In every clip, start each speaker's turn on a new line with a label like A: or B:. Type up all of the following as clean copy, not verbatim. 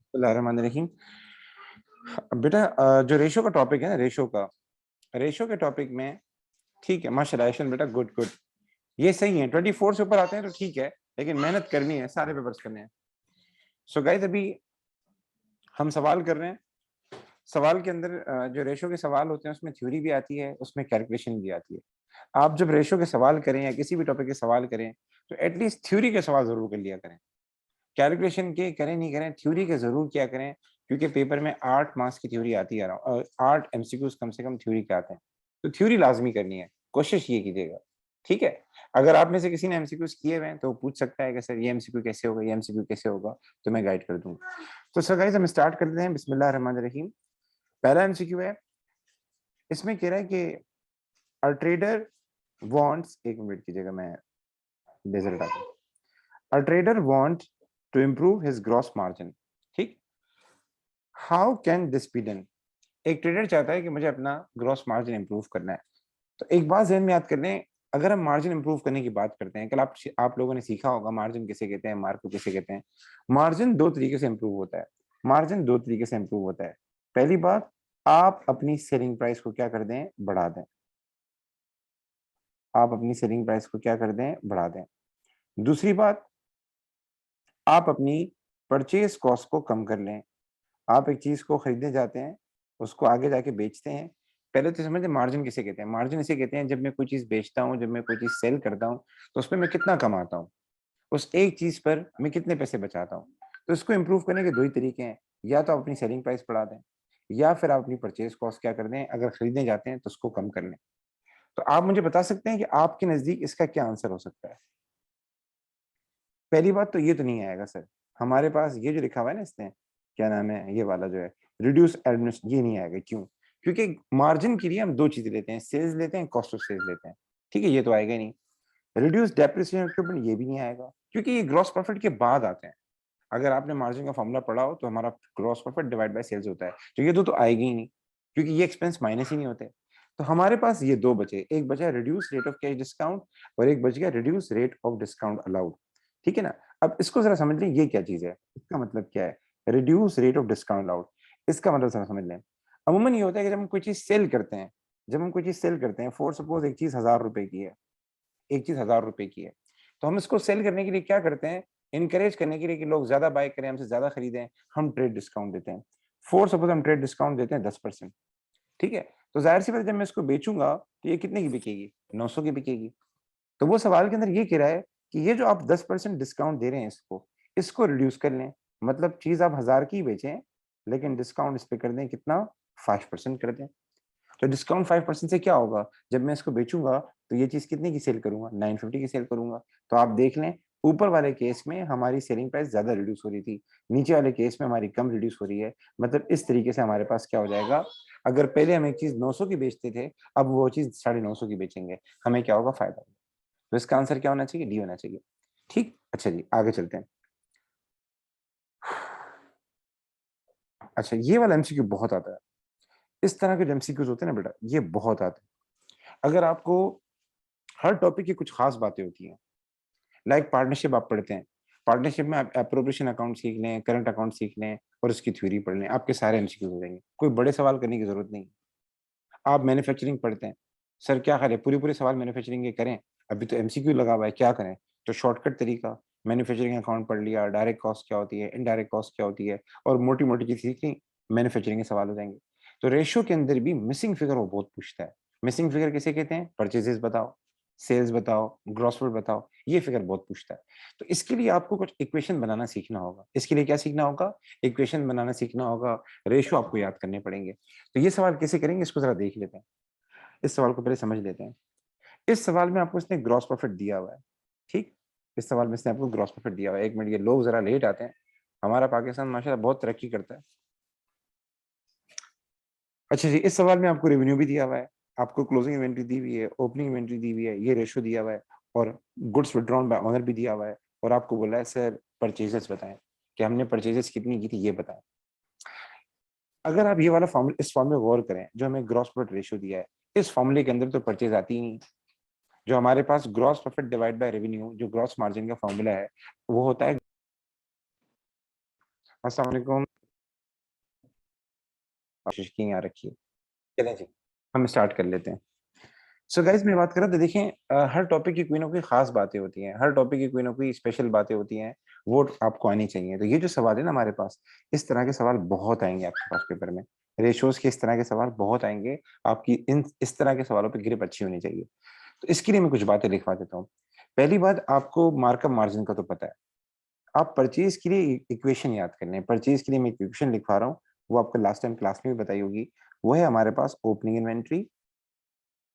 A: बिस्मिल्लाहिर्रहमानिर्रहीम। बेटा जो रेशो का टॉपिक है ना, रेशो के टॉपिक में ठीक है, माशाल्लाह आयशन बेटा, गुड गुड, ये सही है। 24 से ऊपर आते हैं तो ठीक है, लेकिन मेहनत करनी है, सारे पेपर्स करने हैं। सो गाइस, अभी हम सवाल कर रहे हैं। सवाल के अंदर जो रेशो के सवाल होते हैं उसमें थ्योरी भी आती है, उसमें कैलकुलेशन भी आती है। आप जब रेशो के सवाल करें या किसी भी टॉपिक के सवाल करें तो एटलीस्ट थ्योरी के सवाल जरूर कर लिया करें। कैलकुलेशन के करें नहीं करें, थ्योरी के जरूर किया करें, क्योंकि पेपर में 8 मार्क्स की थ्योरी आती है और 8 एमसीक्यूज कम से कम थ्योरी के आते हैं। तो थ्योरी लाजमी करनी है, कोशिश ये कीजिएगा। ठीक है, अगर आप में से किसी ने एमसीक्यूज किए हुए हैं तो वो पूछ सकता है कि सर ये एमसीक्यू कैसे होगा, ये एमसीक्यू कैसे होगा, तो मैं गाइड कर दूंगा। तो सर गाइस, हम स्टार्ट करते हैं। बिस्मिल्लाह रहमान रहीम। पहला एमसीक्यू है, इसमें कह रहा है कि अ ट्रेडर वांट्स, एक मिनट कीजिएगा, मैं बेजल डालता हूं। A trader want to improve his gross margin। ठीक, how can this be done. एक ट्रेडर चाहता है कि मुझे अपना ग्रॉस मार्जिन इंप्रूव करना है। तो एक बात ध्यान में याद कर लें, अगर हम मार्जिन इंप्रूव करने की बात करते हैं, कल आप लोगों ने सीखा होगा मार्जिन किसे कहते हैं, मार्क को किसे कहते हैं। मार्जिन दो तरीके से इंप्रूव होता है। मार्जिन दो तरीके से इंप्रूव होता है। पहली बात, आप अपनी सेलिंग प्राइस को क्या कर दें, बढ़ा दें। आप अपनी सेलिंग प्राइस को क्या कर दें, बढ़ा दें। दूसरी बात, आप अपनी परचेज कॉस्ट को कम कर लें। आप एक चीज को खरीदने जाते हैं, उसको आगे जाके बेचते हैं। पहले तो समझे मार्जिन किसे कहते हैं। मार्जिन इसे कहते हैं जब मैं कोई चीज बेचता हूँ, जब मैं कोई चीज सेल करता हूँ, तो उसमें मैं कितना कमाता हूँ, उस एक चीज पर मैं कितने पैसे बचाता हूँ। तो इसको इंप्रूव करने के दो ही तरीके हैं, या तो आप अपनी सेलिंग प्राइस बढ़ा दें, या फिर आप अपनी परचेज कॉस्ट क्या कर दें, अगर खरीदने जाते हैं तो उसको कम कर लें। तो आप मुझे बता सकते हैं कि आपके नजदीक इसका क्या आंसर हो सकता है। पहली बात तो ये तो नहीं आएगा सर, हमारे पास ये जो लिखा हुआ है ना, इसमें क्या नाम है, ये वाला जो है रिड्यूस एडमिनिस्ट्रेशन, ये नहीं आएगा। क्यों? क्योंकि मार्जिन के लिए हम दो चीजें लेते हैं, सेल्स लेते हैं, कॉस्ट ऑफ सेल्स लेते हैं। ठीक है, ये तो आएगा ही नहीं। रिड्यूस डेप्रिसिएशन इक्विपमेंट, ये भी नहीं आएगा, क्योंकि ये ग्रॉस प्रॉफिट के बाद आते हैं। अगर आपने मार्जिन का फॉर्मूला पढ़ा हो तो हमारा gross profit divide by sales होता है, तो ये दो तो आएगी ही नहीं, क्योंकि ये एक्सपेंस माइनस ही नहीं होते। तो हमारे पास ये दो बचे, एक बचा reduce rate of cash discount, और एक बच गया reduce rate of discount allowed. ठीक है ना। अब इसको जरा समझ लें, ये क्या चीज है, इसका मतलब क्या है, reduce rate of discount allowed. इसका मतलब जरा समझ लें। अमूमन ये होता है कि जब हम कोई चीज सेल करते हैं, फॉर सपोज एक चीज 1000 रुपए की है, एक चीज 1000 रुपए की है, तो हम इसको सेल करने के लिए क्या करते हैं, इनकरेज करने के लिए कि लोग ज्यादा बाय करें, हमसे ज्यादा खरीदें, हम ट्रेड डिस्काउंट देते हैं। फॉर सपोज हम ट्रेड डिस्काउंट देते हैं 10%। ठीक है, तो जाहिर सी बात है, जब मैं इसको बेचूंगा तो ये कितने की बिकेगी, 900 की बिकेगी। तो वो सवाल के अंदर ये कह रहा है कि ये जो आप 10% डिस्काउंट दे रहे हैं, इसको इसको रिड्यूस कर लें। मतलब चीज आप 1000 की बेचें, लेकिन डिस्काउंट इस पे कर दें कितना, 5% कर दें। तो डिस्काउंट 5% से क्या होगा, जब मैं इसको बेचूंगा तो ये चीज कितने की सेल करूंगा, 950 की सेल करूंगा। तो आप देख लें, ऊपर वाले केस में हमारी सेलिंग प्राइस ज्यादा रिड्यूस हो रही थी, नीचे वाले केस में हमारी कम रिड्यूस हो रही है। मतलब इस तरीके से हमारे पास क्या हो जाएगा, अगर पहले हम एक चीज 900 की बेचते थे, अब वो चीज 950 की बेचेंगे, हमें क्या होगा, फायदा होगा। तो इसका आंसर क्या होना चाहिए, डी होना चाहिए। ठीक, अच्छा जी, आगे चलते हैं। अच्छा, ये वाला एमसीक्यू बहुत आता है। इस तरह के जो एमसीक्यूज होते हैं ना बेटा, ये बहुत आते हैं। अगर आपको हर टॉपिक की कुछ खास बातें होती हैं, लाइक पार्टनरशिप आप पढ़ते हैं, पार्टनरशिप में आप अप्रोप्रिएशन अकाउंट सीख लें, करंट अकाउंट सीख लें और उसकी थ्योरी पढ़ लें, आपके सारे एमसीक्यू हो जाएंगे, कोई बड़े सवाल करने की जरूरत नहीं। आप मैन्युफैक्चरिंग पढ़ते हैं, सर क्या करें, पूरे पूरे सवाल मैन्युफैक्चरिंग के करें, अभी तो एमसीक्यू लगा हुआ है, क्या करें। तो शॉर्टकट तरीका, मैन्युफैक्चरिंग अकाउंट पढ़ लिया, डायरेक्ट कॉस्ट क्या होती है, इनडायरेक्ट कॉस्ट क्या होती है, और मोटी मोटी चीज सीख ली, मैन्युफैक्चरिंग के सवाल हो जाएंगे। तो रेशियो के अंदर भी मिसिंग फिगर वो बहुत पूछता है। मिसिंग फिगर किसे कहते हैं, परचेजेस बताओ, सेल्स बताओ, ग्रॉस प्रॉफिट बताओ, ये फिगर बहुत पूछता है। तो इसके लिए आपको कुछ इक्वेशन बनाना सीखना होगा। इसके लिए क्या सीखना होगा, इक्वेशन बनाना सीखना होगा, रेशियो आपको याद करने पड़ेंगे। तो ये सवाल कैसे करेंगे, इसको जरा देख लेते हैं। इस सवाल को पहले समझ लेते हैं। इस सवाल में आपको इसने ग्रॉस प्रॉफिट दिया हुआ है। ठीक, इस सवाल में इसने आपको ग्रॉस प्रॉफिट दिया हुआ है। एक मिनट, ये लोग जरा लेट आते हैं, हमारा पाकिस्तान माशाल्लाह बहुत तरक्की करता है। अच्छा जी, इस सवाल में आपको रेवेन्यू भी दिया हुआ है, आपको क्लोजिंग इन्वेंट्री दी हुई है, ओपनिंग इन्वेंट्री दी हुई है, ये रेशो दिया हुआ है, और गुड्स विड्रॉन बाय ऑनर भी दिया हुआ है, और आपको बोला है सर परचेजेस बताएं, कि हमने परचेजेस कितनी की थी ये बताएं। अगर आप ये वाला फॉर्मूला, इस फॉर्मूले में गौर करें जो हमें ग्रॉस प्रॉफिट रेशियो दिया है, इस फॉर्मूले के अंदर तो परचेज आती ही नहीं। जो हमारे पास gross profit divide by revenue, जो ग्रॉस मार्जिन का फॉर्मूला है, वो होता है। अस्सलाम वालेकुम। कोशिश की यहाँ रखिए। चलें जी, हम स्टार्ट कर लेते हैं। सो गाइस मैं बात कर रहा था, देखें हर टॉपिक की कोई ना कोई खास बातें होती हैं, हर टॉपिक की कोई ना कोई स्पेशल बातें होती हैं, वो आपको आनी चाहिए। तो ये जो सवाल है ना हमारे पास, इस तरह के सवाल बहुत आएंगे आपके पास पेपर में। रेशोज के इस तरह के सवाल बहुत आएंगे, आपकी इन इस तरह के सवालों पे ग्रिप अच्छी होनी चाहिए। तो इसके लिए मैं कुछ बातें लिखवा देता हूँ। पहली बात, आपको मार्कअप मार्जिन का तो पता है। आप परचेज के लिए इक्वेशन याद करने हैं। परचेज के लिए मैं इक्वेशन लिखवा रहा हूँ, वो आपको लास्ट टाइम क्लास में भी बताई होगी। वो है हमारे पास opening inventory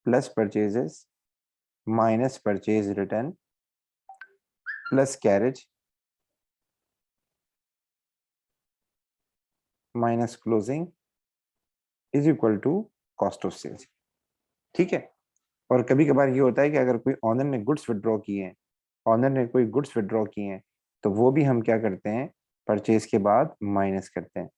A: plus purchases minus purchase return plus carriage minus closing is equal to cost of sales. ठीक है। और कभी कभार ये होता है कि अगर कोई ऑनर ने गुड्स विड्रॉ किए हैं, ऑनर ने कोई गुड्स विड्रॉ किए हैं, तो वो भी हम क्या करते हैं, परचेज के बाद माइनस करते हैं।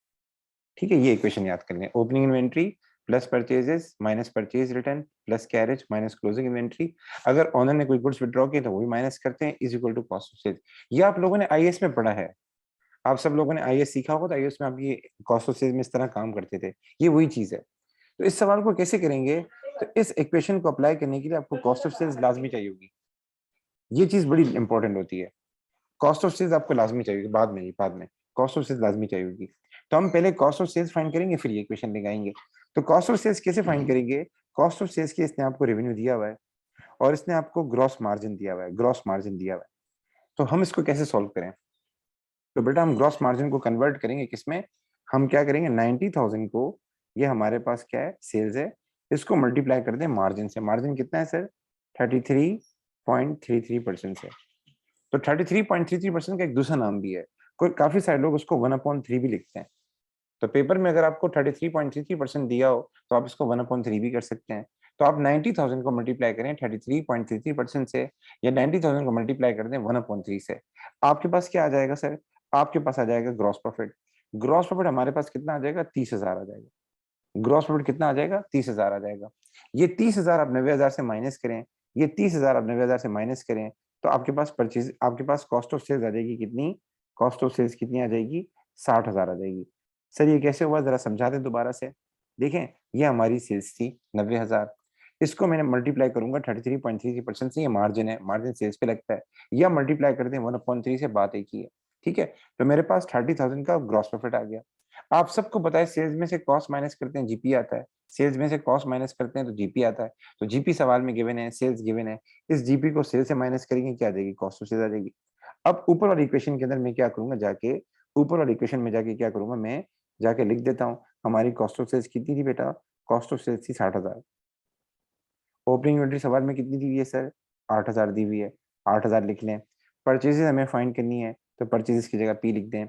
A: ठीक है, ये इक्वेशन याद कर लें। Opening inventory plus purchases minus purchase return plus carriage minus closing inventory. अगर ऑनर ने कोई गुड्स विड्रॉ किए तो वो भी माइनस करते हैं, is equal to cost of sales. ये आप लोगों ने आईएएस में पढ़ा है। आप सब लोगों ने आईएएस सीखा होगा, तो आईएएस में आप ये कॉस्ट ऑफ सेल्स में इस तरह काम करते थे। ये वही चीज है। तो इस सवाल को कैसे करेंगे, तो इस इक्वेशन को अप्लाई करने के लिए आपको कॉस्ट ऑफ सेल्स लाजमी चाहिए होगी। ये चीज बड़ी इंपॉर्टेंट होती है। कॉस्ट ऑफ सेल्स आपको लाजमी चाहिए, बाद में कॉस्ट ऑफ सेल्स लाजमी चाहिए होगी। तो हम पहले कॉस्ट ऑफ सेल्स फाइंड करेंगे, फिर ये इक्वेशन लगाएंगे। तो कॉस्ट ऑफ सेल्स कैसे फाइंड करेंगे? कॉस्ट ऑफ सेल्स के इसने आपको रेवेन्यू दिया हुआ है और इसने आपको ग्रॉस मार्जिन दिया हुआ है, ग्रॉस मार्जिन दिया हुआ है। तो हम इसको कैसे सॉल्व करें? तो बेटा हम ग्रॉस मार्जिन को कन्वर्ट करेंगे किसमें? हम क्या करेंगे, 90,000 को, ये हमारे पास क्या है, सेल्स है, इसको मल्टीप्लाई कर दें मार्जिन से। मार्जिन कितना है सर? 33.33% से। तो 33.33% का एक दूसरा नाम भी है, कोई काफी सारे लोग उसको 1/3 भी लिखते हैं। तो पेपर में अगर आपको 33.33% दिया हो तो आप इसको 1/3 भी कर सकते हैं। तो आप 90,000 को मल्टीप्लाई करें 33.33% से, या 90,000 को मल्टीप्लाई कर दें 1/3 से। आपके पास क्या आ जाएगा सर? आपके पास आ जाएगा ग्रॉस प्रॉफिट। ग्रॉस प्रॉफिट हमारे पास कितना आ जाएगा? 30,000 आ जाएगा। ग्रॉस प्रॉफिट कितना आ जाएगा? 30,000 आ जाएगा। ये 30,000 आप 90,000 से माइनस करें, ये 30,000 आप 90,000 से माइनस करें, तो आपके पास परचेज, आपके पास कॉस्ट ऑफ सेल्स आ जाएगी कितनी? कॉस्ट ऑफ सेल्स कितनी आ जाएगी? 60,000 आ जाएगी। सर ये कैसे हुआ, जरा समझा दें दोबारा से। देखें, ये हमारी सेल्स थी 90,000, इसको मैंने मल्टीप्लाई करूंगा 33.33% से, ये मार्जिन है, मार्जिन सेल्स पे लगता है, या मल्टीप्लाई कर दें 1/3 से, बात एक ही है। ठीक है। तो मेरे पास 30,000 का ग्रॉस प्रॉफिट आ गया। आप सबको पता है सेल्स में से कॉस्ट माइनस करते हैं जीपी आता है, सेल्स में से कॉस्ट माइनस करते हैं तो जीपी आता है। तो जीपी सवाल में गिवन है, सेल्स गिवन है, इस जीपी को सेल्स से माइनस करेंगे, क्या आ जाएगी? कॉस्ट ऑफ सेल्स आ जाएगी। अब ऊपर वाली इक्वेशन के अंदर मैं क्या करूंगा, जाके ऊपर वाली इक्वेशन में जाके क्या करूंगा, मैं जाके लिख देता हूँ हमारी कॉस्ट ऑफ सेल्स कितनी थी बेटा? कॉस्ट ऑफ सेल्स थी 60,000। ओपनिंग इन्वेंटरी सवाल में कितनी दी हुई है सर? 8,000 दी हुई है, 8,000 लिख लें। परचेजेस हमें फाइंड करनी है, तो परचेजेस की जगह पी लिख दें।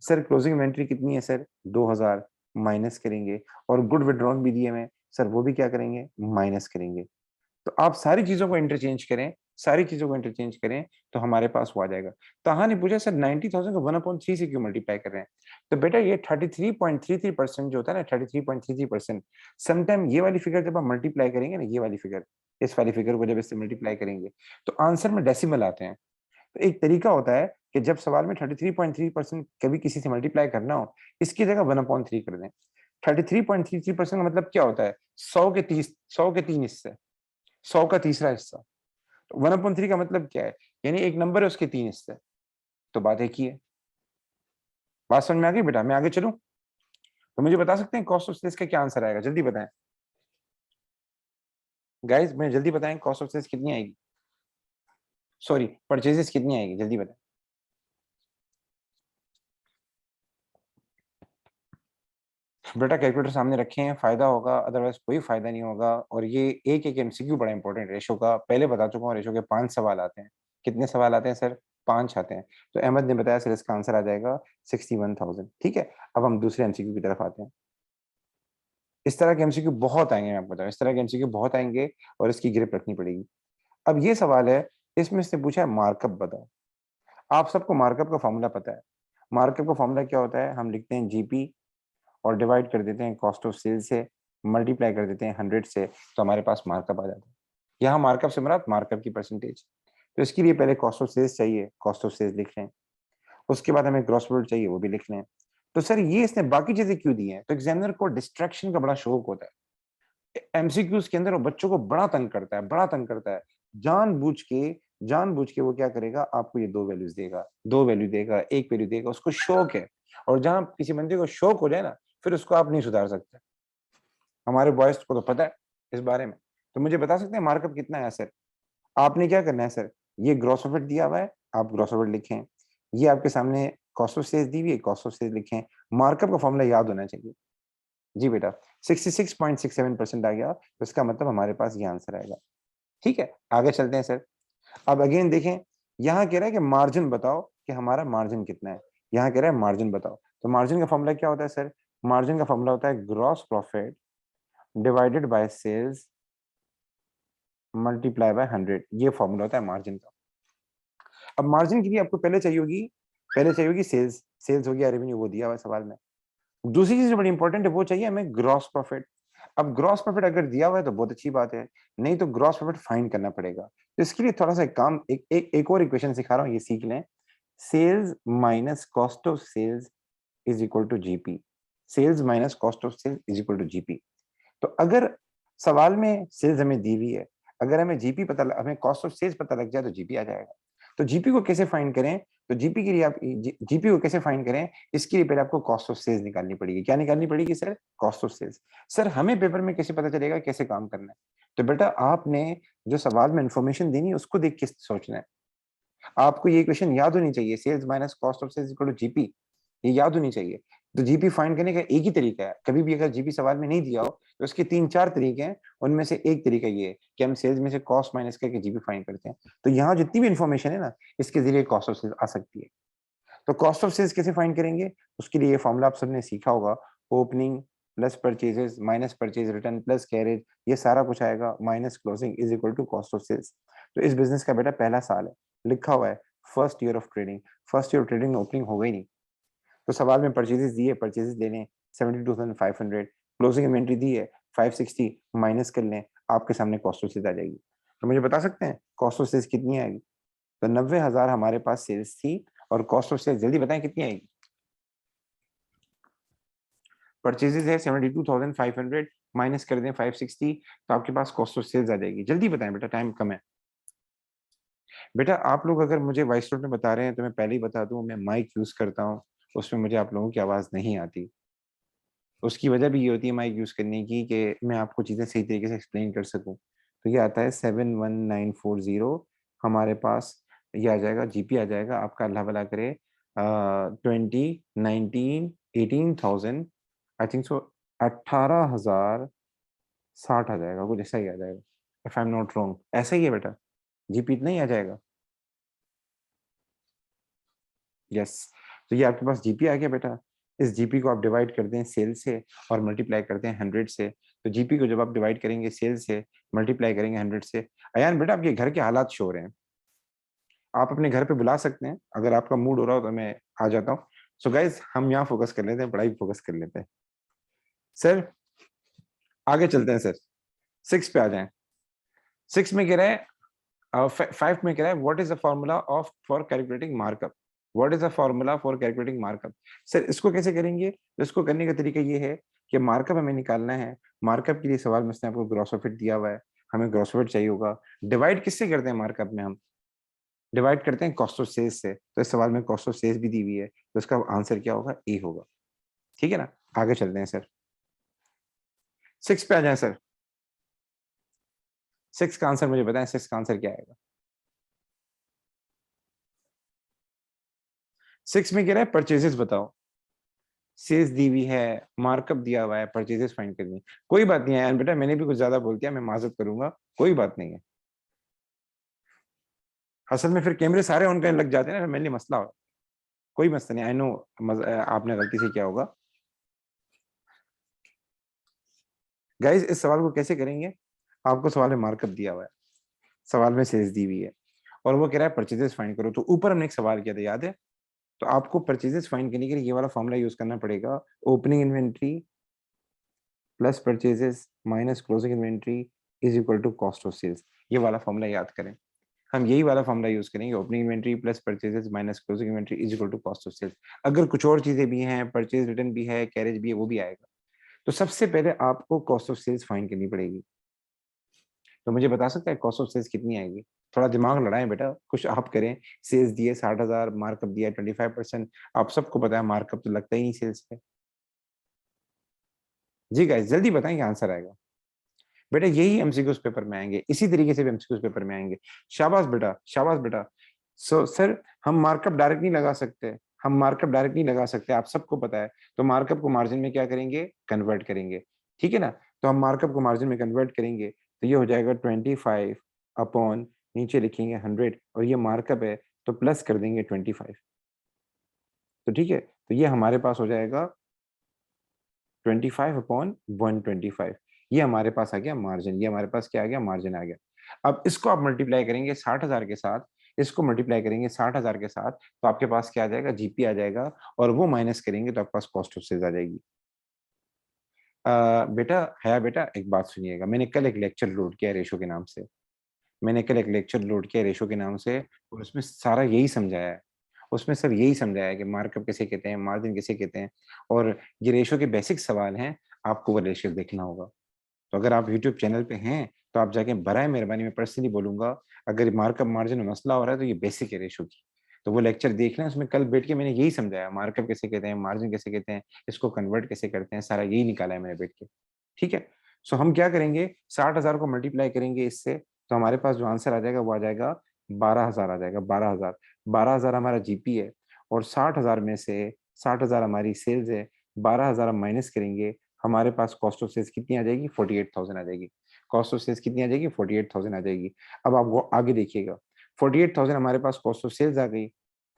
A: सर क्लोजिंग इन्वेंट्री कितनी है सर? 2,000, माइनस करेंगे। और गुड विड्रॉन भी दिए हमें सर, वो भी क्या करेंगे? माइनस करेंगे। तो आप सारी चीजों को इंटरचेंज करें, सारी चीजों को इंटरचेंज करें, तो हमारे पास वो आ जाएगा। तहा ने पूछा सर 90,000 को 1/3 से क्यों मल्टीप्लाई कर रहे हैं? तो बेटा ये 33.33% जो होता है ना, 33.33%, समटाइम ये वाली फिगर जब आप मल्टीप्लाई करेंगे ना, ये वाली फिगर, इस वाली फिगर को जब इससे मल्टीप्लाई करेंगे तो आंसर में डेसिमल आते हैं। तो एक तरीका होता है कि जब सवाल में 33.3% कभी किसी से मल्टीप्लाई करना हो, इसकी जगह 1/3 कर दें। 33.33% का मतलब क्या होता है? 100 के 3 हिस्से, 100 का तीसरा हिस्सा। 1/3 का मतलब क्या है? यानी एक नंबर है उसके 3 हिस्से। तो बात एक ही है। बात समझ में आ गई बेटा? मैं आगे चलूं? तो मुझे बता सकते हैं कॉस्ट ऑफ सेल्स का क्या आंसर आएगा? जल्दी बताएं गाइस, मुझे जल्दी बताएं कॉस्ट ऑफ सेल्स कितनी आएगी, सॉरी परचेजेस कितनी आएगी, जल्दी बताएं। बेटा कैलकुलेटर सामने रखे हैं, फायदा होगा, अदरवाइज कोई फायदा नहीं होगा। और ये एक एक एमसीक्यू बड़ा इंपॉर्टेंट, रेशो का पहले बता चुका हूँ। रेशो के 5 सवाल आते हैं। कितने सवाल आते हैं सर? 5 आते हैं। तो अहमद ने बताया सर इसका आंसर आ जाएगा 61,000। ठीक है। अब हम दूसरे एमसीक्यू की तरफ आते हैं। इस तरह के एमसीक्यू बहुत आएंगे, मैं आपको बताऊं, इस तरह के एमसीक्यू बहुत आएंगे और इसकी ग्रिप रखनी पड़ेगी। अब ये सवाल है, इसमें इसने पूछा है मार्कअप बताओ। आप सबको मार्कअप का फॉर्मूला पता है। मार्कअप का फॉर्मूला क्या होता है? हम लिखते हैं जीपी और डिवाइड कर देते हैं कॉस्ट ऑफ सेल से, मल्टीप्लाई कर देते हैं 100 से, तो हमारे पास मार्कअप आ जाता है। यहाँ मार्कअप से मुराद मार्कअप की परसेंटेज। तो इसके लिए पहले कॉस्ट ऑफ सेल्स चाहिए, कॉस्ट ऑफ सेल्स लिख लें। उसके बाद हमें ग्रॉस प्रॉफिट चाहिए, वो भी लिख लें। तो सर ये इसने बाकी चीजें क्यों दी हैं? तो एग्जामिनर को डिस्ट्रैक्शन का बड़ा शौक होता है, एमसीक्यूज के अंदर वो बच्चों को बड़ा तंग करता है, बड़ा तंग करता है। जानबूझ के वो क्या करेगा, आपको ये दो वैल्यूज देगा, दो वैल्यू देगा, एक वैल्यू देगा, उसको शौक है। और जहां किसी बंदे को शौक हो जाए ना, फिर उसको आप नहीं सुधार सकते। हमारे बॉयज को तो पता है इस बारे में। तो मुझे बता सकते हैं मार्कअप कितना है सर? आपने क्या करना है सर, ये ग्रॉस प्रॉफिट दिया हुआ है, आप ग्रॉस प्रॉफिट लिखें। ये आपके सामने कॉस्ट ऑफ सेल्स दी हुई है, कॉस्ट ऑफ सेल्स लिखें। मार्कअप का फॉर्मूला याद होना चाहिए। जी बेटा, 66.67% आ गया, तो इसका मतलब हमारे पास ये आंसर आएगा। ठीक है, आगे चलते हैं सर। अब अगेन देखें, यहाँ कह रहा है कि मार्जिन बताओ कि हमारा मार्जिन कितना है। यहाँ कह रहा है मार्जिन बताओ, तो मार्जिन का फॉर्मूला क्या होता है सर? मार्जिन का फॉर्मूला होता है gross profit divided by sales multiply by 100। ये फॉर्मूला होता है मार्जिन का। अब मार्जिन के लिए आपको पहले चाहिए होगी सेल्स। सेल्स हो गया, रेवेन्यू वो दिया हुआ है सवाल में। दूसरी चीज जो बड़ी इंपॉर्टेंट है वो चाहिए हमें ग्रॉस प्रॉफिट। अब ग्रॉस प्रॉफिट अगर दिया हुआ है तो बहुत अच्छी बात है, नहीं तो ग्रॉस प्रॉफिट फाइंड करना पड़ेगा। तो इसके लिए थोड़ा सा एक और इक्वेशन सिखा रहा हूँ, ये सीख लें। Sales minus cost of sales is equal to GP. Sales minus cost of sales is equal to GP. तो अगर सवाल में सेल्स हमें दी हुई है, अगर हमें कॉस्ट ऑफ सेल्स पता लग जाए तो जीपी आ जाएगा। तो जीपी को कैसे फाइंड करें? तो जीपी के लिए आप जीपी को कैसे फाइंड करें, इसके लिए पहले आपको कॉस्ट ऑफ सेल्स निकालनी पड़ेगी। क्या निकालनी पड़ेगी sir? Cost of sales. Sir हमें पेपर में कैसे पता चलेगा कैसे काम करना है? तो बेटा आपने जो सवाल में इंफॉर्मेशन देनी है उसको देख के सोचना है। आपको ये क्वेश्चन याद होनी चाहिए, sales minus cost of sales equal to GP, ये याद होनी चाहिए। तो जीपी फाइंड करने का एक ही तरीका है, कभी भी अगर जीपी सवाल में नहीं दिया हो तो उसके तीन चार तरीके हैं, उनमें से एक तरीका ये है कि हम सेल्स में से कॉस्ट माइनस करके जीपी फाइंड करते हैं। तो यहाँ जितनी भी इन्फॉर्मेशन है ना, इसके जरिए कॉस्ट ऑफ सेल्स आ सकती है। तो कॉस्ट ऑफ सेल्स कैसे फाइंड करेंगे? उसके लिए ये फॉर्मूला आप सबने सीखा होगा, opening plus purchases minus purchase return plus carriage, ये सारा कुछ आएगा, minus closing is equal to cost of sales. तो इस बिजनेस का बेटा पहला साल है, लिखा हुआ है first year of trading. First year of trading में ओपनिंग हो गई नहीं, तो सवाल में परचेजेस दिए, परचेजेस ले लें 72,500, क्लोजिंग इन्वेंट्री दी है 560, माइनस कर लें, आपके सामने कॉस्ट ऑफ सेल्स आ जाएगी। तो मुझे बता सकते हैं कॉस्ट ऑफ सेल्स कितनी आएगी? तो 90,000 हमारे पास सेल्स थी, और कॉस्ट ऑफ सेल्स जल्दी बताएं कितनी आएगी? परचेजेस है 72,500, माइनस कर दें 560, तो आपके पास कॉस्ट ऑफ सेल्स आ जाएगी। जल्दी बताएं बेटा, टाइम कम है। बेटा आप लोग अगर मुझे वॉइस नोट में बता रहे हैं तो मैं पहले ही बता दूं, मैं माइक यूज करता हूं, उसमें मुझे आप लोगों की आवाज नहीं आती। उसकी वजह भी ये होती है माइक यूज करने की कि मैं आपको चीजें सही तरीके से एक्सप्लेन कर सकूं। तो ये आता है 71940, हमारे पास ये आ जाएगा, जीपी आ जाएगा आपका, अल्लाह भला करे 20, 19, 18,000, आई थिंक सो 18,060 आ जाएगा, कुछ ऐसा ही आ जाएगा, if I am not wrong. ऐसा ही है बेटा, जीपी इतना ही आ जाएगा। यस, तो ये आपके पास जीपी आ गया बेटा। इस जीपी को आप डिवाइड करते हैं सेल से और मल्टीप्लाई करते हैं 100 से। तो जीपी को जब आप डिवाइड करेंगे सेल से, मल्टीप्लाई करेंगे 100 से। अयान बेटा आपके घर के हालात शो हो रहे हैं, आप अपने घर पे बुला सकते हैं, अगर आपका मूड हो रहा हो तो मैं आ जाता हूँ। सो गाइज हम यहाँ फोकस कर लेते हैं, पढ़ाई फोकस कर लेते हैं। सर आगे चलते हैं सर, 6 पे आ जाएं। 6 में कह रहा है, 5 में कह रहा है what is the formula of for calculating markup. What is the formula for calculating markup? Sir इसको कैसे करेंगे? तो इसको करने का तरीका ये है कि मार्कअप हमें निकालना है। मार्कअप के लिए सवाल में उसने आपको ग्रॉस प्रॉफिट दिया हुआ है, हमें ग्रॉस प्रॉफिट चाहिए होगा। डिवाइड किससे करते हैं मार्कअप में? हम डिवाइड करते हैं कॉस्ट ऑफ सेल्स से। तो इस सवाल में कॉस्ट ऑफ सेल्स भी दी हुई है, तो इसका आंसर क्या होगा? ए होगा। ठीक है ना, आगे चलते हैं सर, 6 पे आ जाए सर। 6 का आंसर मुझे बताएं, 6 का आंसर क्या आएगा? 6 में कह रहा है परचेजेस बताओ। सेल्स दी हुई है, मार्कअप दिया हुआ है, परचेजेस फाइंड करनी है। कोई बात नहीं है बेटा, मैंने भी कुछ ज्यादा बोल दिया, मैं माजरत करूंगा, कोई बात नहीं है। असल में फिर कैमरे सारे ऑन करने लग जाते हैं ना, फिर मेरे लिए मसला हो। कोई मसला नहीं, आई नो आपने गलती से किया होगा। गाइस इस सवाल को कैसे करेंगे? आपको सवाल में मार्कअप दिया हुआ है, सवाल में सेल्स दी हुई है, और वो कह रहा है परचेजेस फाइंड करो। तो ऊपर हमने एक सवाल किया था, याद है? तो आपको परचेजेस फाइंड करने के लिए ये वाला फॉर्मूला यूज करना पड़ेगा, opening inventory plus purchases minus closing inventory is equal to cost of sales. ये वाला फॉर्मूला याद करें। हम यही वाला फॉर्मूला यूज करेंगे, opening inventory plus purchases minus closing inventory is equal to cost of sales. अगर कुछ और चीजें भी हैं, परचेज रिटर्न भी है, कैरेज भी है, वो भी आएगा। तो सबसे पहले आपको कॉस्ट ऑफ सेल्स फाइंड करनी पड़ेगी। तो मुझे बता सकता है कॉस्ट ऑफ सेल्स कितनी आएगी? थोड़ा दिमाग लड़ाएं बेटा, कुछ आप करें। सेल्स दिए 60,000, मार्कअप दिया 25%। आप सबको पता है मार्कअप तो लगता ही नहीं सेल्स पे। जी गाइस जल्दी बताएं क्या आंसर आएगा। बेटा यही एमसीक्यूज पेपर में आएंगे, इसी तरीके से भी एमसीक्यूज पेपर में आएंगे। शाबाश बेटा, शाबाश बेटा। सर हम मार्कअप डायरेक्ट नहीं लगा सकते, हम मार्कअप डायरेक्ट नहीं लगा सकते, आप सबको पता है। तो मार्कअप को मार्जिन में क्या करेंगे? कन्वर्ट करेंगे। ठीक है ना? तो हम मार्कअप को मार्जिन में कन्वर्ट करेंगे, तो ये हो जाएगा 25 अपॉन, नीचे लिखेंगे 100, और ये मार्कअप है तो प्लस कर देंगे 25। तो ठीक है, तो ये हमारे पास हो जाएगा 25 अपॉन 125। ये हमारे पास आ गया मार्जिन, ये हमारे पास क्या आ गया? मार्जिन आ गया। अब इसको आप मल्टीप्लाई करेंगे 60,000 के साथ, इसको मल्टीप्लाई करेंगे 60,000 के साथ, तो आपके पास क्या आ जाएगा? जीपी आ जाएगा, और वो माइनस करेंगे तो आपके पास कॉस्ट ऑफ सेल्स आ जाएगी। बेटा है बेटा, एक बात सुनिएगा, मैंने कल एक लेक्चर लोड किया रेशो के नाम से। मैंने कल एक लेक्चर लोड किया रेशो के नाम से, और उसमें सारा यही समझाया है। उसमें सब यही समझाया है कि मार्कअप किसे कहते हैं, मार्जिन किसे कहते हैं, और ये रेशो के बेसिक सवाल हैं। आपको वो रेशो देखना होगा। तो अगर आप यूट्यूब चैनल पे हैं तो आप जाके बराए मेहरबानी, मैं पर्सनली बोलूंगा, अगर मार्कअप मार्जिन में मसला हो रहा है तो ये बेसिक है रेशो की, तो वो लेक्चर देख लें। उसमें कल बैठ के मैंने यही समझाया, मार्कअप कैसे कहते हैं, मार्जिन कैसे कहते हैं, इसको कन्वर्ट कैसे करते हैं, सारा यही निकाला है मैंने बैठ के। ठीक है। सो हम क्या करेंगे, 60,000 को मल्टीप्लाई करेंगे इससे, तो हमारे पास जो आंसर आ जाएगा वो आ जाएगा 12,000 आ जाएगा। 12,000, 12,000 हमारा जीपी है, और 60,000 में से 60,000 हमारी सेल्स है। 12,000 हम माइनस करेंगे, हमारे पास कॉस्ट ऑफ सेल्स कितनी आ जाएगी? 48,000 आ जाएगी। कॉस्ट ऑफ सेल्स कितनी आ जाएगी? 48,000 आ जाएगी। अब आप वो आगे देखिएगा, 48,000 हमारे पास कॉस्ट ऑफ सेल्स आ गई।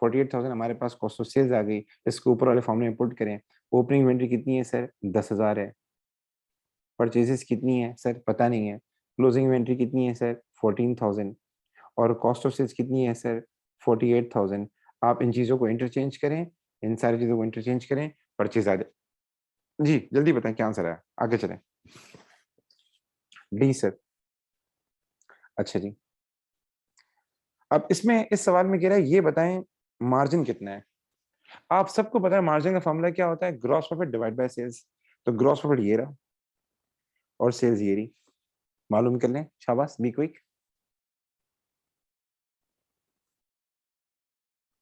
A: 48,000 हमारे पास कॉस्ट ऑफ सेल्स आ गई। इसको ऊपर वाले फॉर्मूले में पुट करें। ओपनिंग इन्वेंट्री कितनी है सर? 10,000 है। परचेजेस कितनी है सर? पता नहीं है। क्लोजिंग इन्वेंट्री कितनी है सर? 14,000। और कॉस्ट ऑफ सेल्स कितनी है सर? 48,000। आप इन चीजों को इंटरचेंज करें, इन सारी चीजों को इंटरचेंज करें, परचेज आ जाए। जी जल्दी बताएं क्या आंसर है, आगे चलें। D sir. अच्छा जी। अब इसमें इस सवाल में कह रहा है ये बताएं मार्जिन कितना है। आप सबको पता है मार्जिन का फॉर्मूला क्या होता है? Gross profit divide by sales. तो ग्रॉस प्रॉफिट ये रहा, और सेल्स ये रही। मालूम कर लें, शाबाश, बी क्विक।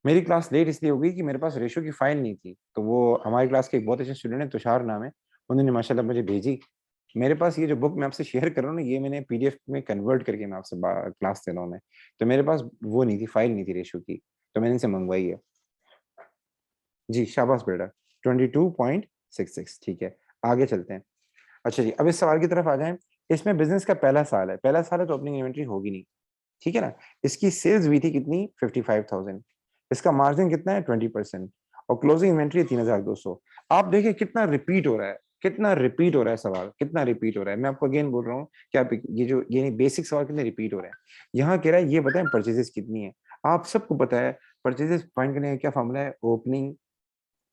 A: मेरी क्लास लेट इसलिए हो गई कि मेरे पास रेशो की फाइल नहीं थी, तो वो हमारी क्लास के एक बहुत अच्छे स्टूडेंट है, तुषार नाम है, उन्होंने माशाल्लाह मुझे भेजी। मेरे पास ये जो बुक मैं आपसे शेयर कर रहा हूँ ना, ये मैंने पीडीएफ में कन्वर्ट करके मैं आपसे क्लास दे रहा हूँ मैं। तो मेरे पास वो नहीं थी, फाइल नहीं थी रेशो की, तो मैंने इनसे मंगवाई है। जी शाबाश बेटा, 22.66, ठीक है। आगे चलते हैं। अच्छा जी, अब इस सवाल की तरफ आ जाएं। इसमें बिजनेस का पहला साल है, पहला साल है तो ओपनिंग इन्वेंट्री होगी नहीं। ठीक है ना? इसकी सेल्स हुई थी कितनी? 55,000। इसका मार्जिन कितना है? 20%। और क्लोजिंग इन्वेंट्री 3,200। आप देखिए कितना रिपीट हो रहा है, कितना रिपीट हो रहा है सवाल, कितना रिपीट हो रहा है। मैं आपको अगेन बोल रहा हूँ कि आप ये जो ये बेसिक सवाल कितने रिपीट हो रहे हैं। यहाँ कह रहा है ये बताएं परचेजेस कितनी है। आप सबको पता है परचेजेस फाइंड करने का क्या फॉर्मूला है? Opening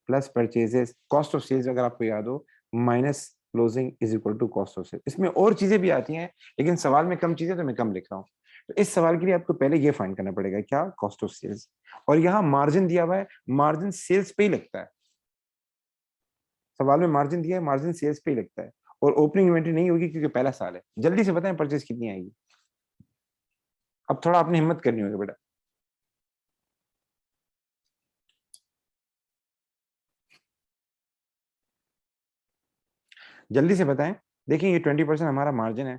A: plus purchases, cost of sales अगर आपको याद हो, minus closing is equal to cost of sales. इसमें और चीजें भी आती हैं, लेकिन सवाल में कम चीजें तो मैं कम लिख रहा हूँ। तो इस सवाल के लिए आपको पहले ये फाइंड करना पड़ेगा, क्या? Cost of sales. और यहाँ मार्जिन दिया हुआ है, मार्जिन सेल्स पे ही लगता है। सवाल में मार्जिन दिया है, मार्जिन सेल्स पे ही लगता है। और ओपनिंग इन्वेंट्री नहीं होगी क्योंकि पहला साल है। जल्दी से बताएं परचेज कितनी आएगी। अब थोड़ा आपने हिम्मत करनी होगी बेटा। जल्दी से बताएं। देखिए ये 20% हमारा मार्जिन है,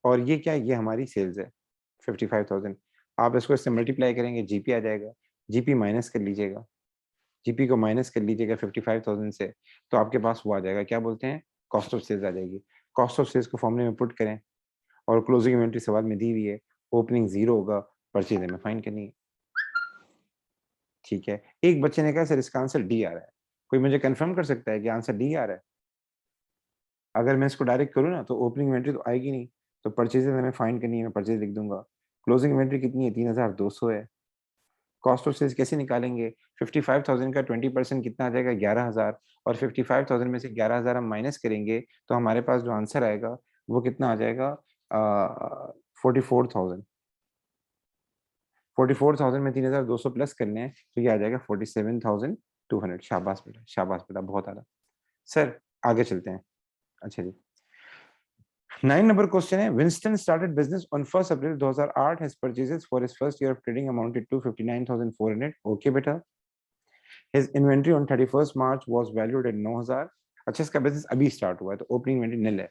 A: और ये क्या है? ये हमारी सेल्स है 55,000। आप इसको इससे मल्टीप्लाई करेंगे, जीपी आ जाएगा। जीपी माइनस कर लीजिएगा, जीपी को माइनस कर लीजिएगा 55,000 से, तो आपके पास वो आ जाएगा, क्या बोलते हैं? कॉस्ट ऑफ सेल्स आ जाएगी। कॉस्ट ऑफ सेल्स को फॉर्मूले में पुट करें, और क्लोजिंग इन्वेंट्री सवाल में दी हुई है, ओपनिंग 0 होगा, परचेज हमें फाइंड करनी है। ठीक है। एक बच्चे ने कहा सर इसका आंसर डी आ रहा है। कोई मुझे कंफर्म कर सकता है कि आंसर डी आ रहा है? अगर मैं इसको डायरेक्ट करूँ ना, तो ओपनिंग इन्वेंट्री तो आएगी नहीं, तो परचेजेस हमें फाइंड करनी है, मैं परचेज लिख दूंगा। क्लोजिंग इन्वेंट्री कितनी है? 3,200 है। कॉस्ट ऑफ सेल्स कैसे निकालेंगे? 55,000 का 20% कितना आ जाएगा? 11,000। और 55,000 में से 11,000 हम माइनस करेंगे, तो हमारे पास जो आंसर आएगा वो कितना आ जाएगा? 44,000। 44,000 में 3,200 प्लस करने हैं तो ये आ जाएगा 47,200। शाबाश बेटा, शाबाश बेटा, बहुत आला सर। आगे चलते हैं। अच्छा जी, 9 नंबर क्वेश्चन है, Winston started business on 1 April 2008, his purchases for his first year of trading amounted to 59,400। Okay बेटा। his inventory on 31st March was valued at 9,000। अच्छा, इसका बिजनेस अभी स्टार्ट हुआ है तो ओपनिंग इन्वेंटरी निल है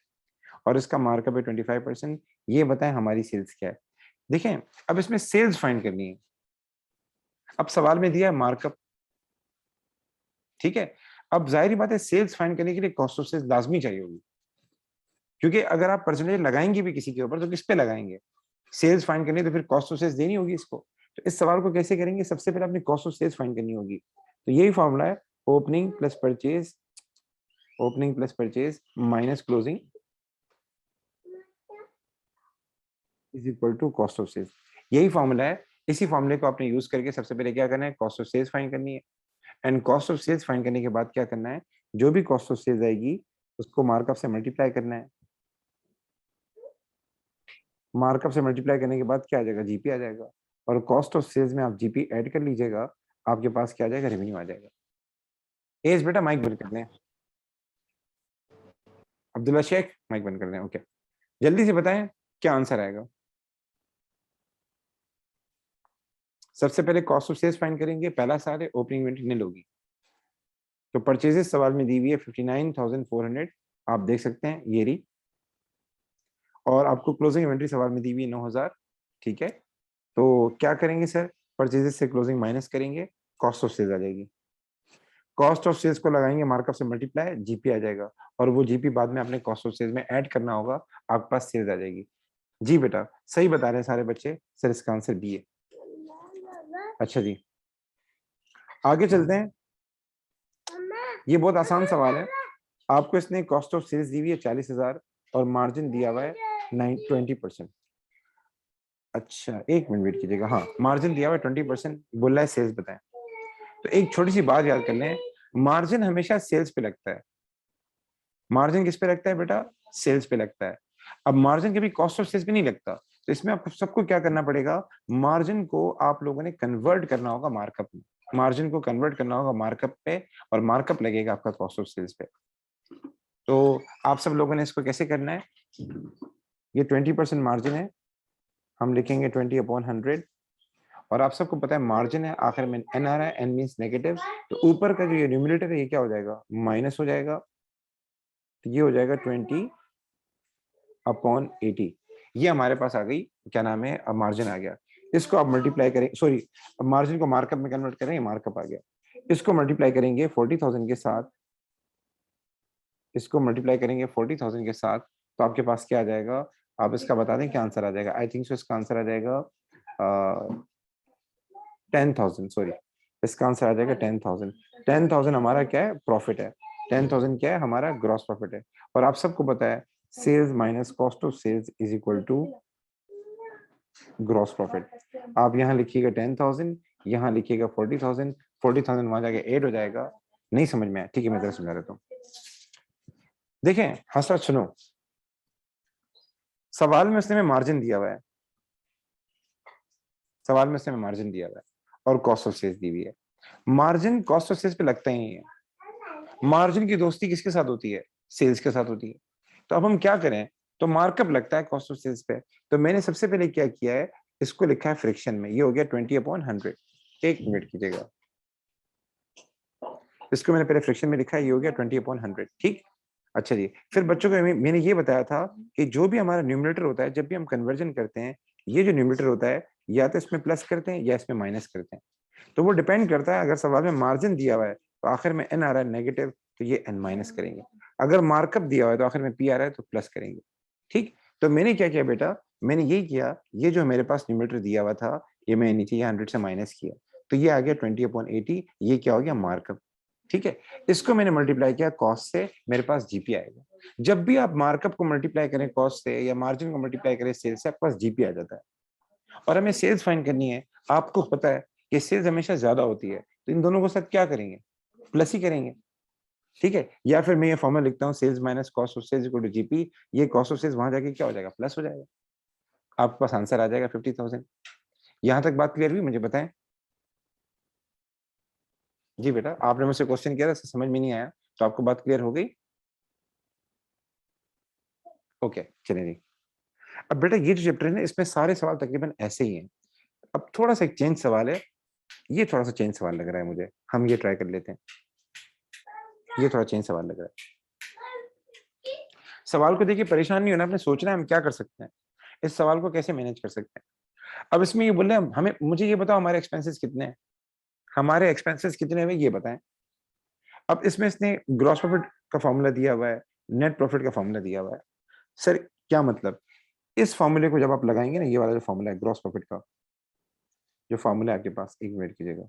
A: और इसका मार्कअप है 25%। ये बताएं हमारी सेल्स क्या है। देखें, अब इसमें सेल्स फाइंड करनी है। अब सवाल में दिया है मार्कअप, ठीक है। अब जाहिर बात है सेल्स फाइंड करने के लिए कॉस्ट ऑफ सेल्स लाजमी चाहिए होगी, क्योंकि अगर आप परसेंटेज लगाएंगे भी किसी के ऊपर तो किस पे लगाएंगे, सेल्स फाइंड करनी है तो फिर कॉस्ट ऑफ सेल्स देनी होगी इसको। तो इस सवाल को कैसे करेंगे, सबसे पहले अपनी कॉस्ट ऑफ सेल्स फाइंड करनी होगी। तो यही फॉर्मूला है, opening plus purchase, opening plus purchase minus closing is equal to cost of sales. यही फॉर्मूला है। इसी फॉर्मूले को आपने यूज करके सबसे पहले क्या करना है, कॉस्ट ऑफ सेल्स फाइंड करनी है। And cost of sales find करने के बाद क्या करना है, जो भी कॉस्ट ऑफ सेल्स आएगी उसको मार्कअप से मल्टीप्लाई करना है। मार्कअप से मल्टीप्लाई करने के बाद क्या आ जाएगा, जीपी आ जाएगा। और कॉस्ट ऑफ सेल्स में आप जीपी ऐड कर लीजिएगा, आपके पास क्या आ जाएगा, रेवेन्यू आ जाएगा। एज बेटा माइक बंद कर दें, अब्दुल्ला शेख माइक बंद कर दें। ओके, जल्दी से बताएं क्या आंसर आएगा। सबसे पहले कॉस्ट ऑफ सेल्स फाइंड करेंगे, पहला सवाल है ओपनिंग इन्वेंटरी निल होगी। तो परचेजेस सवाल में दी हुई है 59,400, आप देख सकते हैं ये रही। और आपको क्लोजिंग इन्वेंटरी सवाल में दी हुई है 9,000, ठीक है। तो क्या करेंगे सर, परचेजेस से क्लोजिंग माइनस करेंगे, कॉस्ट ऑफ सेल्स आ जाएगी। कॉस्ट ऑफ सेल्स को लगाएंगे मार्कअप से मल्टीप्लाई, जीपी आ जाएगा। और वो जीपी बाद में आपने कॉस्ट ऑफ सेल्स में ऐड करना होगा, आपके पास सेल्स आ जाएगी। जी बेटा, सही बता रहे हैं सारे बच्चे, सर इसका आंसर बी है। अच्छा जी, आगे चलते हैं। ये बहुत आसान सवाल है। आपको इसने कॉस्ट ऑफ सेल्स दी हुई है 40,000 और मार्जिन दिया हुआ है 20%। अच्छा, एक मिनट वेट कीजिएगा। हाँ, मार्जिन दिया हुआ है 20%, बोल रहा है सेल्स बताएं। तो एक छोटी सी बात याद कर लें, मार्जिन हमेशा सेल्स पे लगता है। मार्जिन किस पे लगता है बेटा, सेल्स पे लगता है। अब मार्जिन कभी कॉस्ट ऑफ सेल्स पे नहीं लगता, तो इसमें आपको सबको क्या करना पड़ेगा, मार्जिन को आप लोगों ने कन्वर्ट करना होगा मार्कअप में। मार्जिन को कन्वर्ट करना होगा मार्कअप पे, और मार्कअप लगेगा आपका कॉस्ट ऑफ सेल्स पे। तो आप सब लोगों ने इसको कैसे करना है, ये 20% मार्जिन है, हम लिखेंगे 20/100। और आप सबको पता है मार्जिन है, आखिर में एन आ रहा है, एन मींस नेगेटिव। तो ऊपर का जो ये न्यूमरेटर है ये क्या हो जाएगा, माइनस हो जाएगा। तो ये हो जाएगा 20/80। ये हमारे पास आ गई, क्या नाम है, अब मार्जिन आ गया। इसको आप मल्टीप्लाई करें, सॉरी, मार्जिन को मार्कअप में कन्वर्ट करेंगे, मार्कअप आ गया। इसको मल्टीप्लाई करेंगे 40,000 के साथ, इसको मल्टीप्लाई करेंगे 40,000 के साथ, तो आपके पास क्या आ जाएगा, आप इसका बता दें क्या आंसर आ जाएगा। आई थिंक सो इसका आंसर आ जाएगा 10,000, सॉरी, इसका आंसर आ जाएगा 10,000। 10,000 हमारा क्या है, प्रॉफिट है। 10,000 क्या है, हमारा ग्रॉस प्रॉफिट है। और आप सबको पता है sales minus cost of sales is equal to gross profit. आप यहाँ लिखिएगा 10,000, यहाँ लिखिएगा 40,000, 40,000 वहां जाके ऐड हो जाएगा। नहीं समझ में आया, ठीक है, मैं जरा समझा देता हूँ। देखें हसरत, सुनो, सवाल में उसने मार्जिन दिया हुआ है, सवाल में उसने मार्जिन दिया हुआ है और कॉस्ट ऑफ सेल्स दी हुई है। मार्जिन कॉस्ट ऑफ सेल्स पे लगता ही है। मार्जिन की दोस्ती किसके साथ होती है, सेल्स के साथ होती है। तो अब हम क्या करें, तो मार्कअप लगता है कॉस्ट ऑफ सेल्स पे। तो मैंने सबसे पहले क्या किया है, इसको लिखा है फ्रिक्शन में, ये हो गया 20/100। एक मिनट कीजिएगा, इसको मैंने पहले फ्रिक्शन में लिखा है, ये हो गया 20/100, ठीक। अच्छा जी, फिर बच्चों को मैंने ये बताया था कि जो भी हमारा न्यूमरेटर होता है, जब भी हम कन्वर्जन करते हैं, ये जो न्यूमरेटर होता है या तो इसमें प्लस करते हैं या इसमें माइनस करते हैं। तो वो डिपेंड करता है, अगर सवाल में मार्जिन दिया हुआ है तो आखिर में एन आ रहा है नेगेटिव, तो ये एन माइनस करेंगे। अगर मार्कअप दिया हुआ है तो आखिर में पी आ रहा है तो प्लस करेंगे, ठीक। तो मैंने क्या किया बेटा, मैंने यही किया, ये जो मेरे पास न्यूमरेटर दिया हुआ था, ये मैं नीचे 100 से माइनस किया, तो ये आ गया 20/80। ये क्या हो गया, मार्कअप, ठीक है। इसको मैंने मल्टीप्लाई किया कॉस्ट से, मेरे पास जीपी आएगा। जब भी आप मार्कअप को मल्टीप्लाई करें कॉस्ट से या मार्जिन को मल्टीप्लाई करें सेल्स से, आपके पास जीपी आ जाता है। और हमें सेल्स फाइंड करनी है, आपको पता है कि सेल्स हमेशा ज्यादा होती है, तो इन दोनों को साथ क्या करेंगे, प्लस ही करेंगे, ठीक है। या फिर मैं ये फॉर्मूला लिखता हूँ, sales minus cost of sales equal to GP. ये कॉस्ट ऑफ सेल्स वहां जाके क्या हो जाएगा, प्लस हो जाएगा। आपके पास आंसर आ जाएगा 50,000। यहां तक बात क्लियर हुई? मुझे बताएं। जी बेटा, आपने मुझसे क्वेश्चन किया था, समझ में नहीं आया, तो आपको बात क्लियर हो गई? ओके, चलिए जी। अब बेटा ये जो चैप्टर है ना, इसमें सारे सवाल तकरीबन ऐसे ही हैं। अब थोड़ा सा एक चेंज सवाल है, ये थोड़ा सा चेंज सवाल लग रहा है मुझे, हम ये ट्राई कर लेते हैं। ये थोड़ा चेंज सवाल लग रहा है। सवाल को देखिए, परेशान नहीं होना, आपने सोचना है हम क्या कर सकते हैं, इस सवाल को कैसे मैनेज कर सकते हैं। अब इसमें ये बोल रहे हैं हमें, मुझे ये बताओ हमारे एक्सपेंसेस कितने हैं, हमारे एक्सपेंसेस कितने हैं ये बताएं। अब इसमें इसने ग्रॉस प्रॉफिट का फॉर्मूला दिया हुआ है, नेट प्रॉफिट का फॉर्मूला दिया हुआ है। सर क्या मतलब, इस फॉर्मूले को जब आप लगाएंगे ना, ये वाला जो फॉर्मूला है ग्रॉस प्रॉफिट का, जो फॉर्मूला है आपके पास, एक मिनट कीजिएगा।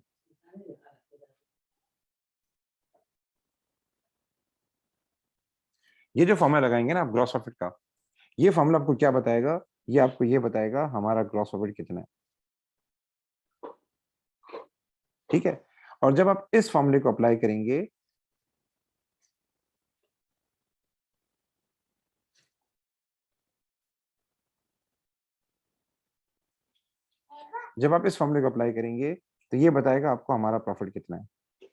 A: ये जो फॉर्मूला लगाएंगे ना आप ग्रॉस प्रॉफिट का, ये फॉर्मूला आपको क्या बताएगा, ये आपको ये बताएगा हमारा ग्रॉस प्रॉफिट कितना है। ठीक है, और जब आप इस फॉर्मूले को अप्लाई करेंगे, जब आप इस फॉर्मूले को अप्लाई करेंगे तो ये बताएगा आपको हमारा प्रॉफिट कितना है।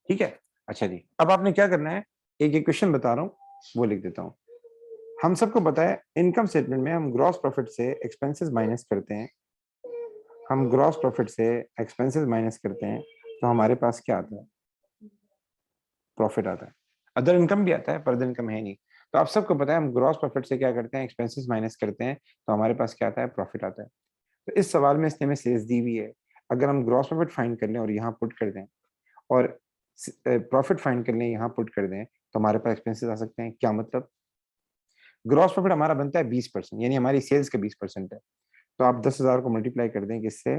A: ठीक है, अच्छा जी, अब आपने क्या करना है, एक इक्वेशन बता रहा हूँ, वो लिख देता हूँ। हम सबको पता है इनकम स्टेटमेंट में हम ग्रॉस प्रॉफिट से एक्सपेंसेस माइनस करते हैं, हम ग्रॉस प्रॉफिट से एक्सपेंसेस माइनस करते हैं, तो हमारे पास क्या आता है, प्रॉफिट आता है। अदर इनकम भी आता है पर अदर इनकम है नहीं। तो आप सबको पता है हम ग्रॉस प्रॉफिट से क्या करते हैं, एक्सपेंसेस माइनस करते हैं, तो हमारे पास क्या आता है, प्रॉफिट आता है। तो इस सवाल में इसने हमें सेल्स दी हुई है, अगर हम ग्रॉस प्रॉफिट फाइंड कर लें और यहाँ पुट कर दें, और प्रॉफिट फाइंड कर लें यहाँ पुट कर दें, तो हमारे पास एक्सपेंसेस आ सकते हैं। क्या मतलब, ग्रॉस प्रॉफिट हमारा बनता है 20%, यानी हमारी सेल्स का 20% है। तो आप 10,000 को मल्टीप्लाई कर दें किससे,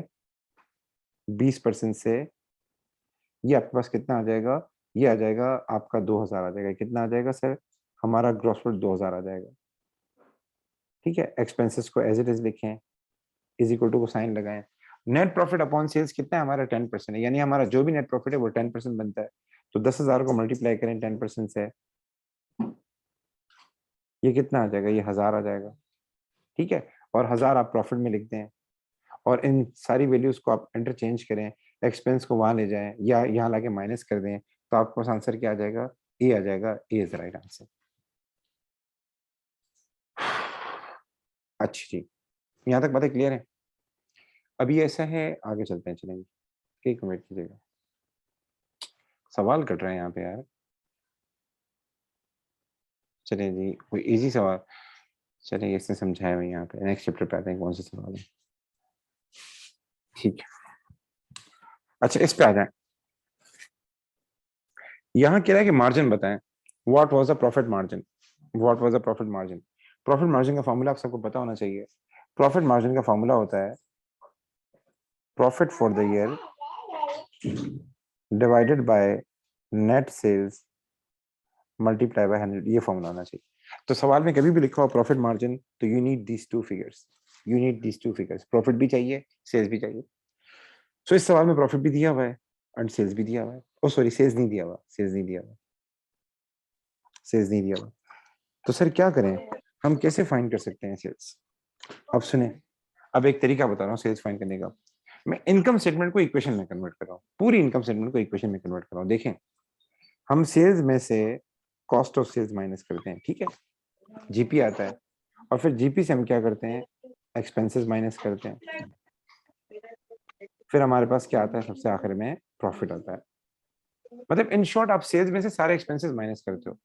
A: 20% से, ये आपके पास कितना आ जाएगा, ये आ जाएगा आपका 2,000 आ जाएगा। कितना आ जाएगा सर, हमारा ग्रॉस प्रॉफिट 2,000 आ जाएगा। ठीक है, एक्सपेंसेस को एज इट इज लिखें, इज इक्वल टू को साइन लगाएं। नेट प्रॉफिट अपॉन सेल्स कितना है हमारा, 10% है, यानी हमारा जो भी नेट प्रॉफिट है वो 10% बनता है। तो 10,000 को मल्टीप्लाई करें 10% से, ये कितना आ जाएगा, ये 1,000 आ जाएगा। ठीक है, और 1,000 आप प्रॉफिट में लिख दें, और इन सारी वैल्यूज को आप इंटरचेंज करें, एक्सपेंस को वहां ले जाएं या यहाँ लाके माइनस कर दें, तो आपको आंसर क्या आ जाएगा, ए आ जाएगा। ए इज राइट आंसर। अच्छी जी, यहाँ तक बातें क्लियर है। अभी ऐसा है, आगे चलते हैं, चलेंगे, एक मिनट कीजिएगा, सवाल कट रहे हैं यहाँ पे यार। चलिए जी, कोई इजी सवाल, चलिए इसने समझाया हुआ यहाँ पे, नेक्स्ट चैप्टर पे आते हैं कौन सा सवाल है। ठीक है, अच्छा इस पे आ जाए। यहाँ कह रहा है कि मार्जिन बताएं, what was the profit margin, what was the profit margin. Profit margin का फॉर्मूला आप सबको पता होना चाहिए। प्रॉफिट मार्जिन का फॉर्मूला होता है profit for the year divided by net sales multiply by 100, ये फॉर्मूला होना चाहिए। तो सवाल में कभी भी लिखा हो प्रॉफिट मार्जिन, तो you need these two figures, you need these two figures, profit भी चाहिए, सेल्स भी चाहिए। सो इस सवाल में प्रॉफिट भी दिया हुआ है एंड सेल्स भी दिया हुआ है। ओ सॉरी, सेल्स नहीं दिया हुआ, सेल्स नहीं दिया हुआ, सेल्स नहीं दिया हुआ। तो सर क्या करें, हम कैसे फाइंड कर सकते हैं सेल्स। अब सुने, अब एक तरीका बता रहा हूँ सेल्स फाइंड करने का। मैं इनकम स्टेटमेंट को इक्वेशन में कन्वर्ट कर रहा हूँ, पूरी इनकम स्टेटमेंट को इक्वेशन में कन्वर्ट कर रहा हूँ। देखें, हम सेल्स में से कॉस्ट ऑफ सेल्स माइनस करते हैं, ठीक है, जीपी आता है, और फिर जीपी से हम क्या करते हैं, एक्सपेंसेस माइनस करते हैं, फिर हमारे पास क्या आता है, सबसे आखिर में प्रॉफिट आता है। मतलब इन शॉर्ट आप सेल्स में से सारे एक्सपेंसेस माइनस करते हो,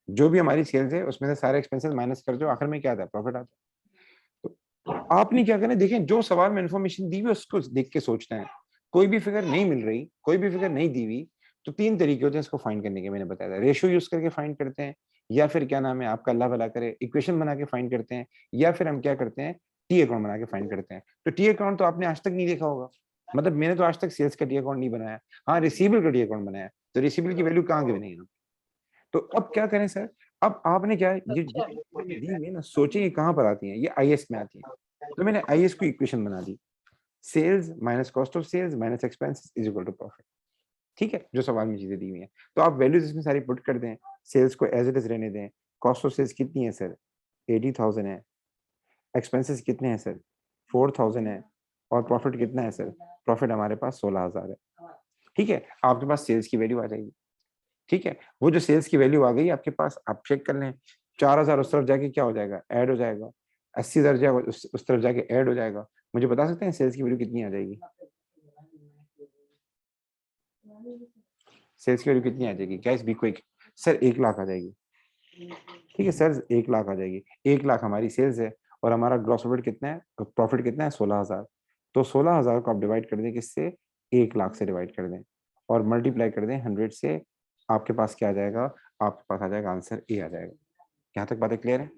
A: जो भी हमारी सेल्स है उसमें से सारे एक्सपेंसेस माइनस करते हो, आखिर में क्या आता है, प्रॉफिट आता है। तो आपने क्या करना है, देखें जो सवाल में इन्फॉर्मेशन दी हुई उसको देख के सोचना है। कोई भी फिगर नहीं मिल रही, कोई भी फिगर नहीं दी हुई, तो तीन तरीके होते हैं इसको फाइंड करने के, मैंने बताया था। रेशियो यूज करके फाइंड करते हैं, या फिर क्या नाम है आपका, अल्लाह भला करे, इक्वेशन बना के फाइंड करते हैं, या फिर हम क्या करते हैं, टी अकाउंट बना के फाइंड करते हैं। तो टी अकाउंट तो आपने आज तक नहीं देखा होगा, मतलब मैंने तो आज तक सेल्स का टी अकाउंट नहीं बनाया। हाँ, रिसीवेबल का टी अकाउंट बनाया, तो रिसीवेबल की वैल्यू कहाँ गिनी है। तो अब क्या करें सर, अब आपने क्या है, ये दी हुई है ना, सोचिए ये कहाँ पर आती है, ये आईएस में आती है। तो मैंने आईएस को इक्वेशन बना दी, sales minus cost of sales minus expense is equal to profit. ठीक है, जो सवाल में चीजें दी हुई हैं, तो आप वैल्यूज इसमें सारी पुट कर दें, सेल्स को एज इट इज रहने दें। कॉस्ट ऑफ सेल्स कितनी है सर, 80,000 है। एक्सपेंसेस कितने हैं सर, 4,000 है। और प्रॉफिट कितना है सर? प्रॉफिट हमारे पास 16,000 है। ठीक है, आपके पास सेल्स की वैल्यू आ जाएगी। ठीक है, वो जो सेल्स की वैल्यू आ गई आपके पास, आप चेक कर लें। 4,000 उस तरफ जाके क्या हो जाएगा? ऐड हो जाएगा। 80,000 जाएगा उस तरफ जाके ऐड हो जाएगा। मुझे बता सकते हैं सेल्स की वैल्यू कितनी आ जाएगी? सेल्स की वैल्यू कितनी आ जाएगी guys? Be quick. Sir 1 lakh आ जाएगी। ठीक है सर, 1 लाख आ जाएगी। 1 लाख हमारी सेल्स है और हमारा ग्रॉस प्रॉफिट कितना है? प्रॉफिट कितना है? 16,000। तो 16,000 को आप डिवाइड कर दें किससे? 1 लाख से डिवाइड कर दें और मल्टीप्लाई कर दें 100 से। आपके पास क्या आ जाएगा? आपके पास आ जाएगा आंसर ए आ जाएगा। यहाँ तक बातें क्लियर है?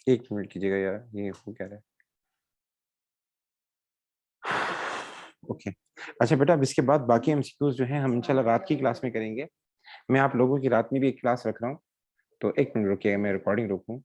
A: एक मिनट कीजिएगा यार, ये हो क्या रहा है? ओके। अच्छा बेटा, अब इसके बाद बाकी एमसीक्यूज जो हैं हम इंशाल्लाह रात की क्लास में करेंगे। मैं आप लोगों की रात में भी एक क्लास रख रहा हूँ, तो एक मिनट रुकिएगा, मैं रिकॉर्डिंग रोकूँ।